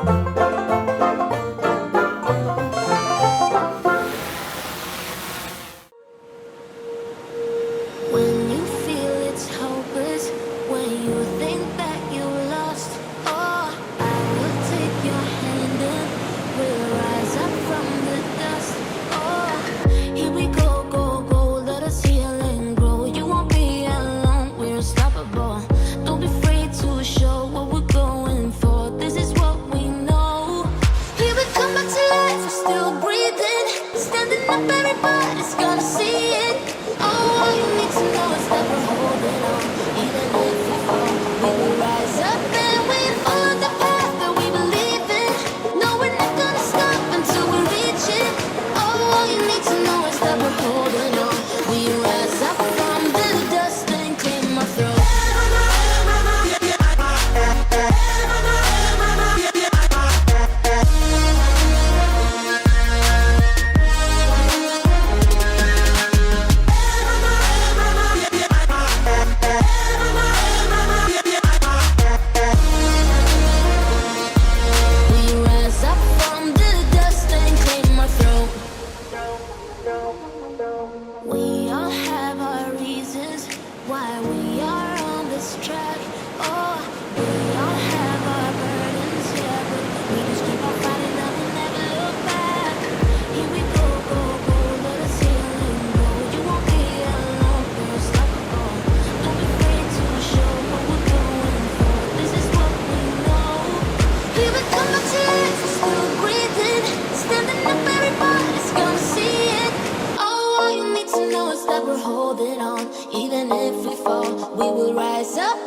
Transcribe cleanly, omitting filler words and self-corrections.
When you feel it's hopeless, when you think that you lost, oh, I will take your hand and we'll rise up from the dust. Oh, here we go, go, go, let us heal and grow. You won't be alone, we're unstoppable. Don't be afraid to show what we're going for. This is what we know. Here we come back to life, we're still breathing. Standing up, everybody's gonna see it. All you need to know is that we're holding on. Even if we fall, we will rise up and we follow the path that we believe in. No, we're not gonna stop until we reach it. All you need to know is that we're holding on. We rise up from the dust and claim our throne. We all have our reasons why we are on this track. Oh, we all have our burdens, yeah, but we just keep on fighting and we never look back. Here we go, go, go, let us heal and go. You won't be alone, we're unstoppable. Don't be afraid to show what we're going for. This is what we know. Here we come back to life, we're still breathing. Standing up, everybody's gonna see it. All you need to know is that we're holding on. Even if we fall, we will rise up.